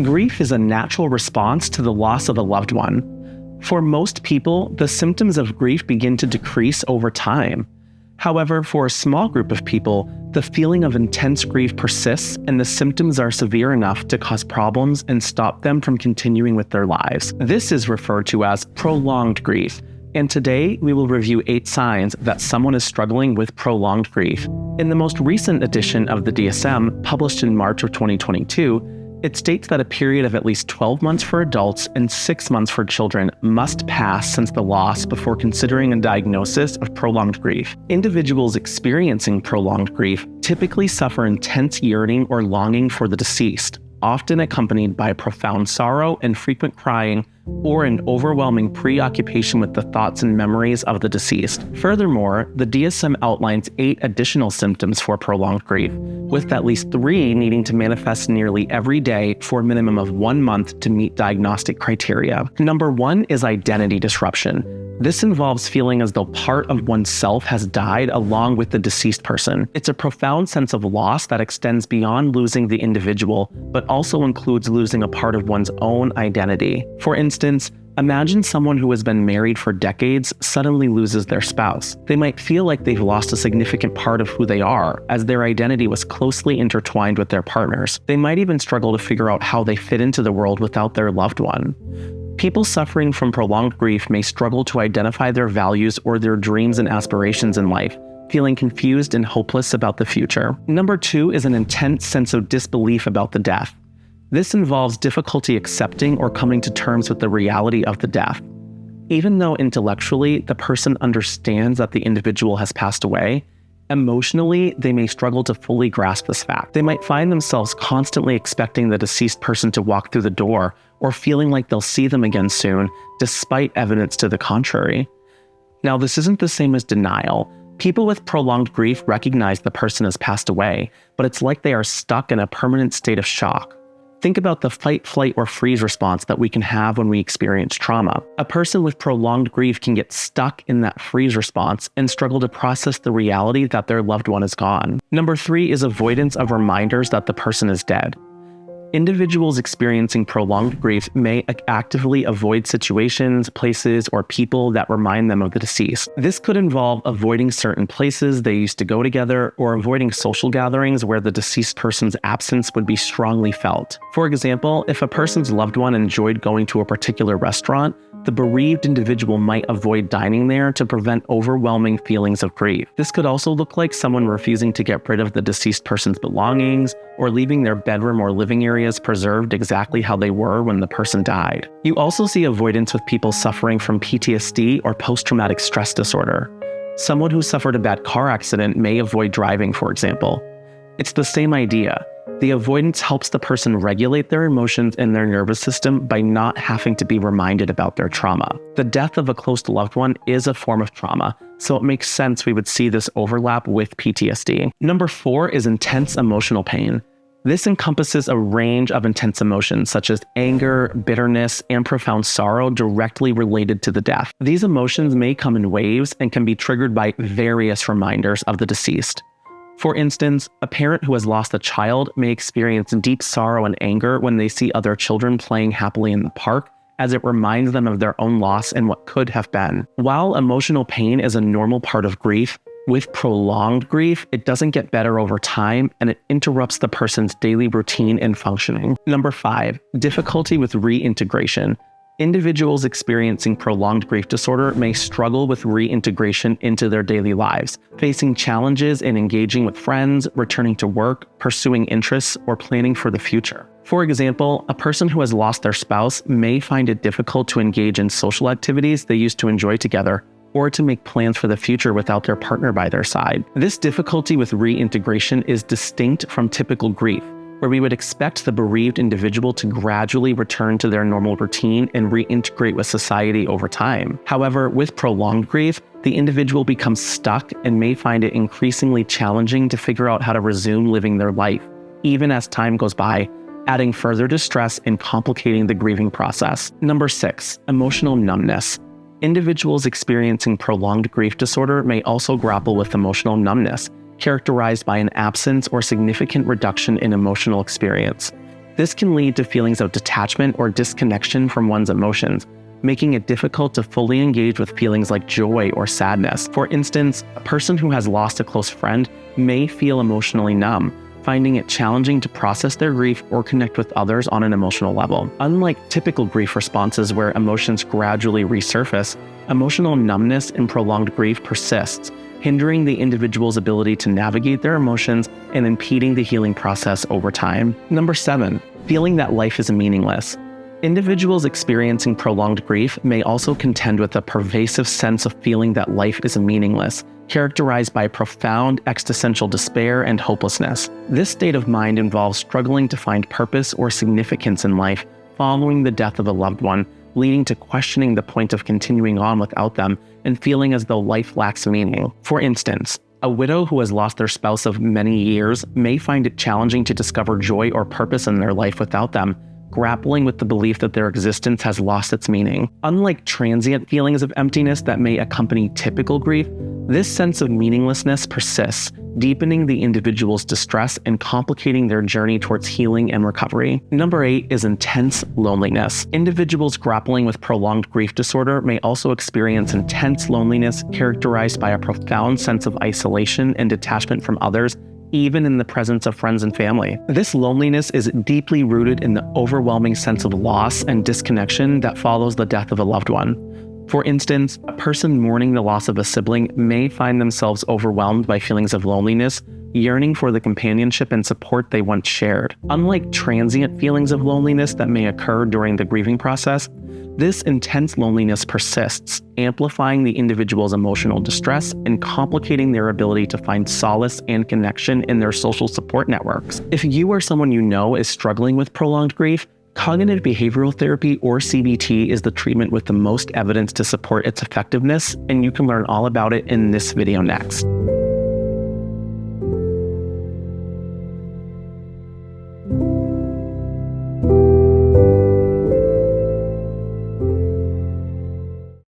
Grief is a natural response to the loss of a loved one. For most people, the symptoms of grief begin to decrease over time. However, for a small group of people, the feeling of intense grief persists and the symptoms are severe enough to cause problems and stop them from continuing with their lives. This is referred to as prolonged grief. And today, we will review 8 signs that someone is struggling with prolonged grief. In the most recent edition of the DSM, published in March of 2022, it states that a period of at least 12 months for adults and 6 months for children must pass since the loss before considering a diagnosis of prolonged grief. Individuals experiencing prolonged grief typically suffer intense yearning or longing for the deceased, often accompanied by profound sorrow and frequent crying, or an overwhelming preoccupation with the thoughts and memories of the deceased. Furthermore, the DSM outlines 8 additional symptoms for prolonged grief, with at least 3 needing to manifest nearly every day for a minimum of 1 month to meet diagnostic criteria. Number 1 is identity disruption. This involves feeling as though part of oneself has died along with the deceased person. It's a profound sense of loss that extends beyond losing the individual, but also includes losing a part of one's own identity. For instance, imagine someone who has been married for decades suddenly loses their spouse. They might feel like they've lost a significant part of who they are, as their identity was closely intertwined with their partners. They might even struggle to figure out how they fit into the world without their loved one. People suffering from prolonged grief may struggle to identify their values or their dreams and aspirations in life, feeling confused and hopeless about the future. Number 2 is an intense sense of disbelief about the death. This involves difficulty accepting or coming to terms with the reality of the death. Even though intellectually the person understands that the individual has passed away, emotionally, they may struggle to fully grasp this fact. They might find themselves constantly expecting the deceased person to walk through the door or feeling like they'll see them again soon, despite evidence to the contrary. Now, this isn't the same as denial. People with prolonged grief recognize the person has passed away, but it's like they are stuck in a permanent state of shock. Think about the fight, flight, or freeze response that we can have when we experience trauma. A person with prolonged grief can get stuck in that freeze response and struggle to process the reality that their loved one is gone. Number 3 is avoidance of reminders that the person is dead. Individuals experiencing prolonged grief may actively avoid situations, places, or people that remind them of the deceased. This could involve avoiding certain places they used to go together or avoiding social gatherings where the deceased person's absence would be strongly felt. For example, if a person's loved one enjoyed going to a particular restaurant, the bereaved individual might avoid dining there to prevent overwhelming feelings of grief. This could also look like someone refusing to get rid of the deceased person's belongings or leaving their bedroom or living areas preserved exactly how they were when the person died. You also see avoidance with people suffering from PTSD or post-traumatic stress disorder. Someone who suffered a bad car accident may avoid driving, for example. It's the same idea. The avoidance helps the person regulate their emotions and their nervous system by not having to be reminded about their trauma. The death of a close loved one is a form of trauma, so it makes sense we would see this overlap with PTSD. Number 4 is intense emotional pain. This encompasses a range of intense emotions such as anger, bitterness, and profound sorrow directly related to the death. These emotions may come in waves and can be triggered by various reminders of the deceased. For instance, a parent who has lost a child may experience deep sorrow and anger when they see other children playing happily in the park, as it reminds them of their own loss and what could have been. While emotional pain is a normal part of grief, with prolonged grief, it doesn't get better over time and it interrupts the person's daily routine and functioning. Number 5, difficulty with reintegration. Individuals experiencing prolonged grief disorder may struggle with reintegration into their daily lives, facing challenges in engaging with friends, returning to work, pursuing interests, or planning for the future. For example, a person who has lost their spouse may find it difficult to engage in social activities they used to enjoy together, or to make plans for the future without their partner by their side. This difficulty with reintegration is distinct from typical grief, where we would expect the bereaved individual to gradually return to their normal routine and reintegrate with society over time. However, with prolonged grief, the individual becomes stuck and may find it increasingly challenging to figure out how to resume living their life, even as time goes by, adding further distress and complicating the grieving process. Number 6, emotional numbness. Individuals experiencing prolonged grief disorder may also grapple with emotional numbness, characterized by an absence or significant reduction in emotional experience. This can lead to feelings of detachment or disconnection from one's emotions, making it difficult to fully engage with feelings like joy or sadness. For instance, a person who has lost a close friend may feel emotionally numb, finding it challenging to process their grief or connect with others on an emotional level. Unlike typical grief responses where emotions gradually resurface, emotional numbness in prolonged grief persists, hindering the individual's ability to navigate their emotions and impeding the healing process over time. Number 7, feeling that life is meaningless. Individuals experiencing prolonged grief may also contend with a pervasive sense of feeling that life is meaningless, characterized by profound existential despair and hopelessness. This state of mind involves struggling to find purpose or significance in life following the death of a loved one, leading to questioning the point of continuing on without them and feeling as though life lacks meaning. For instance, a widow who has lost their spouse of many years may find it challenging to discover joy or purpose in their life without them, grappling with the belief that their existence has lost its meaning. Unlike transient feelings of emptiness that may accompany typical grief, this sense of meaninglessness persists, deepening the individual's distress and complicating their journey towards healing and recovery. Number 8 is intense loneliness. Individuals grappling with prolonged grief disorder may also experience intense loneliness characterized by a profound sense of isolation and detachment from others, even in the presence of friends and family. This loneliness is deeply rooted in the overwhelming sense of loss and disconnection that follows the death of a loved one. For instance, a person mourning the loss of a sibling may find themselves overwhelmed by feelings of loneliness, yearning for the companionship and support they once shared. Unlike transient feelings of loneliness that may occur during the grieving process, this intense loneliness persists, amplifying the individual's emotional distress and complicating their ability to find solace and connection in their social support networks. If you or someone you know is struggling with prolonged grief, cognitive behavioral therapy, or CBT, is the treatment with the most evidence to support its effectiveness, and you can learn all about it in this video next.